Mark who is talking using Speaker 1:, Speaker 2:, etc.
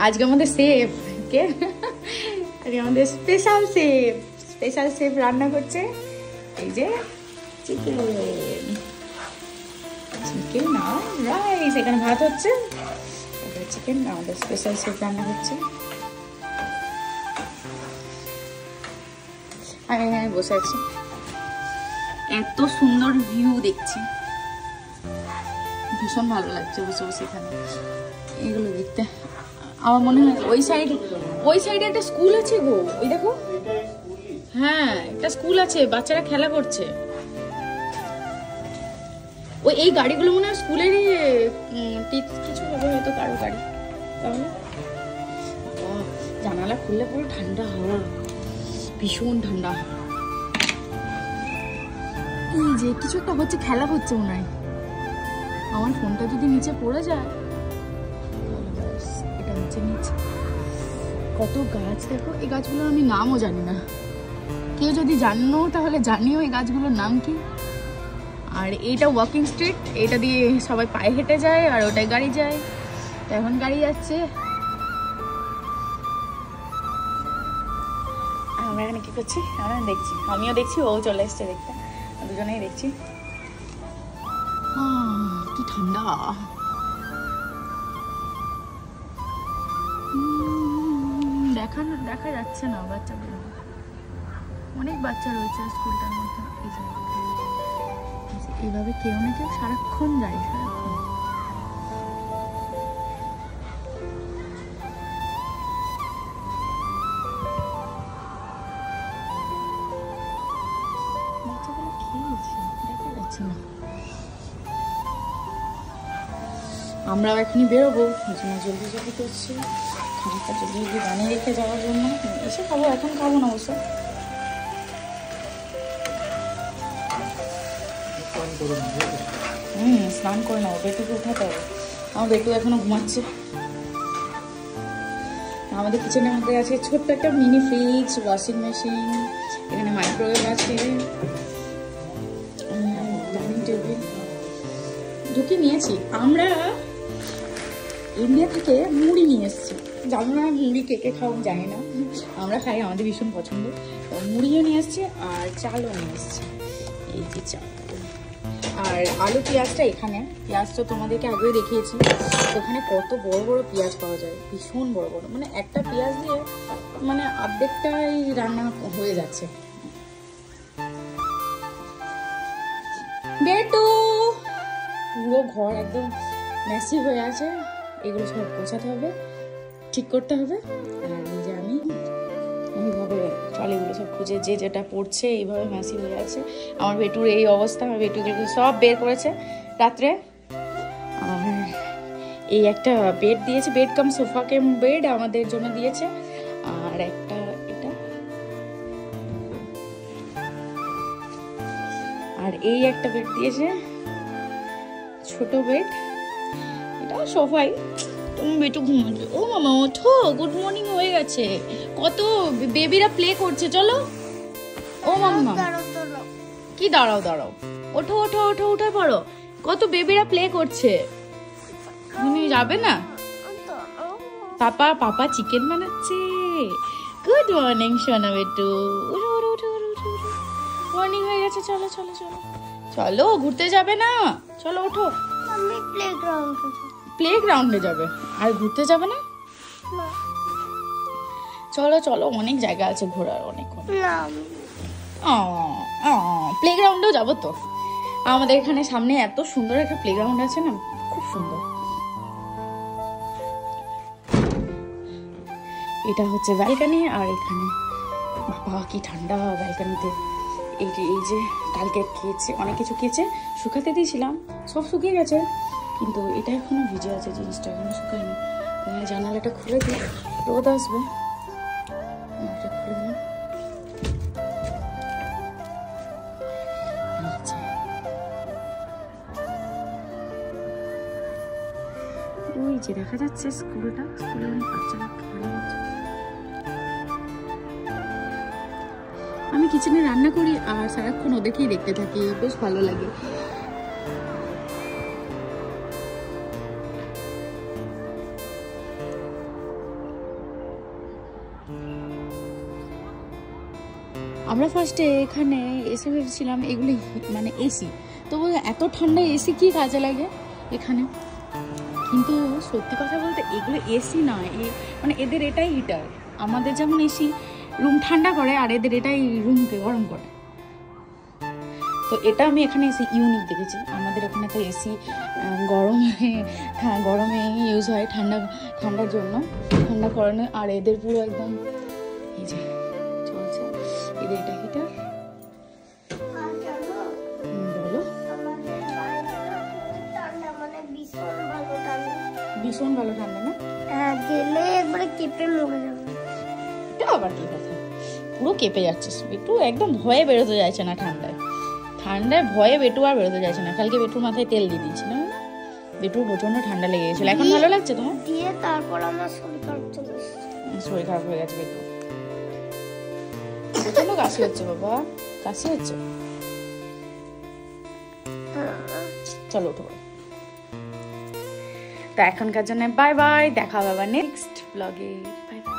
Speaker 1: আজকে আমাদের শেফ কে, আজকে আমাদের স্পেশাল শেফ রান্না করছে। এই যে চিকেন আর রাইস, এখানে ভাত হচ্ছে, চিকেন আমাদের স্পেশাল শেফ রান্না করছে। আমি এখানে বসে আছি, এত সুন্দর ভিউ দেখছি, ভীষণ ভালো লাগছে বসে বসে এখানে এগুলো দেখতে। আমার মনে হয় ওই সাইডে একটা স্কুল আছে গো, ওই দেখো, হ্যাঁ একটা স্কুল আছে, বাচ্চারা খেলা করছে। ওই এই গাড়িগুলো মনে হয় স্কুলেরই কিছু হবে হয়তো, কারো গাড়ি। তাহলে জানালা খুললে পুরো ঠান্ডা হাওয়া, ভীষণ ঠান্ডা। এই যে কিছু একটা হচ্ছে, খেলা হচ্ছে মনে হয়। আমার ফোনটা যদি নিচে পড়ে যায়, এটা হচ্ছে নিচে কত গাছ দেখো। এই গাছগুলোর আমি নামও জানি না, কেউ যদি জানো তাহলে জানিও এই গাছগুলোর নাম কি। আর এইটা ওয়াকিং স্ট্রিট, এটা দিয়ে সবাই পায়ে হেঁটে যায়, আর ওটাই গাড়ি যায়। তো এখন গাড়ি যাচ্ছে। আমরা এখানে কি করছি, আমরা দেখছি, আমিও দেখছি, ও চলে এসছে দেখতে, দুজনেই দেখছি। কি ঠান্ডা, দেখা যাচ্ছে না বাচ্চাগুলো, অনেক বাচ্চা রয়েছে স্কুলটার মধ্যে। এইভাবে কেউ না কেউ সারাক্ষণ যায়, সারাক্ষণ। বাচ্চাগুলো খেয়েছে, দেখা যাচ্ছে না। আমরাও এখনই বেরোবো, জলদি করছি, খাবারটা জলদি বানিয়ে রেখে যাওয়ার জন্য। এসে খাবো, এখন খাবো না অবশ্য। স্নান করে নেবো, বেটুকে উঠাতে হবে। আমার বেটু এখনো ঘুমাচ্ছে। আমাদের কিচেনের মধ্যে আছে ছোট্ট একটা মিনি ফ্রিজ, ওয়াশিং মেশিন, এখানে মাইক্রোওয়েভ আছে, ডাইনিং টেবিল ঢুকে নিয়েছি। আমরা ইন্ডিয়া থেকে মুড়ি নিয়ে এসেছি, জানো না মুড়ি কে কে খাও জানি না, আমরা খাই, আমাদের ভীষণ পছন্দ। মুড়িও নিয়ে এসছে আর চালও নিয়ে এসছে। এই যে চাল আর আলু পেঁয়াজটা, এখানে পেঁয়াজ তো তোমাদেরকে আগেই দেখিয়েছি। ওখানে কত বড় বড় পেঁয়াজ পাওয়া যায়, ভীষণ বড় বড়, মানে একটা পেঁয়াজ দিয়ে মানে অর্ধেকটাই রান্না হয়ে যাচ্ছে। বেটু পুরো ঘর একদম মেসি হয়ে আছে, এগুলো সব গোছাতে হবে, ঠিক করতে হবে। আর যে আমি এইভাবে ট্রলিগুলো সব খুঁজে, যে যেটা পড়ছে এইভাবে মেসি হয়ে আছে। আমার বেটুর এই অবস্থা, আমার বেটুগুলো সব বের করেছে রাত্রে। আর এই একটা বেড দিয়েছে, বেড কাম সোফা কেম বেড আমাদের জন্য দিয়েছে। আর একটা এটা, আর এই একটা বেড দিয়েছে, ছোট বেড, এটা সোফাই। তুমি বেটু ঘুমাচ্ছে। ও মামা ওঠো, গুড মর্নিং হয়ে গেছে। কত বেবিরা প্লে করছে, চলো। ও মামা কি দাঁড়াও, ওঠো ওঠো ওঠো, উঠে পড়ো, কত বেবিরা প্লে করছে। তুমি যাবে না? পাপা চিকেন বানাচ্ছে। গুড মর্নিং সোনা বেটু, মর্নিং হয়ে গেছে, চলো চলো চলো চলো, ঘুরতে যাবে না? চলো ওঠো, প্লেগ্রাউন্ডে যাবে, আর ঘুরতে যাবে না? চলো চলো, অনেক জায়গা আছে ঘোরার, অনেক। প্লেগ্রাউন্ডেও যাবো তো, আমাদের এখানে সামনে এত সুন্দর একটা প্লেগ্রাউন্ড আছে না, খুব সুন্দর। এটা হচ্ছে ব্যালকনি, আর এখানে বাবা কি ঠান্ডা ব্যালকনিতে। এই যে কালকে খেয়েছে, অনেক কিছু খেয়েছে, শুকাতে দিয়েছিলাম, সব শুকিয়ে গেছে, কিন্তু এটা এখনো ভিজে আছে, জিনিসটা এখনো শুকায়নি। জানালাটা খুলে দিই, রোদ আসবে। ওই যে দেখা যাচ্ছে স্কুলটা, স্কুলে অনেক বাচ্চারা পড়ে আছে। আমি কিচেনে রান্না করি আর সারাক্ষণ ওদেরকেই দেখতে থাকি, বেশ ভালো লাগে। আমরা ফার্স্টে এখানে এসে ভেবেছিলাম এগুলো মানে এসি, তবু এত ঠান্ডা এসি কি কাজে লাগে এখানে। কিন্তু সত্যি কথা বলতে এগুলো এসি নয়, মানে এদের এটাই হিটার। আমাদের যেমন এসি রুম ঠান্ডা করে, আর এদের এটাই রুমকে গরম করে। তো এটা আমি এখানে এসি ইউনিক দেখেছি। আমাদের ওখানে তো এসি গরমে ইউজ হয় ঠান্ডার জন্য, ঠান্ডা করানো। আর এদের পুরো একদম এই যে চলছে, এদের এটা হিটার। বলো। ভীষণ ভালো ঠান্ডা না?
Speaker 2: গেলে একবারে কেঁপে মরে যাবে।
Speaker 1: এটা আবার কি কথা, পুরো কেঁপে যাচ্ছিস একটু, একদম ভয়ে বেরোতে যাচ্ছে না ঠান্ডায় ভয়ে বেটু আর বেরোতে যাচ্ছে না। কালকে বেটুর মাথায় তেল দিয়ে দিয়েছিল, বেটুর প্রচন্ড ঠান্ডা লেগে গেছিল। এখন ভালো লাগছে তোমার?
Speaker 2: দিয়ে তারপর আমার শরীর খারাপ
Speaker 1: হয়ে গেছে বেটু, প্রচন্ড কাশি হচ্ছে বাবা, কাশি হচ্ছে। চলো উঠো। তো এখনকার জন্য বাই বাই, দেখা হবে নেক্সট ব্লগে। Bye bye.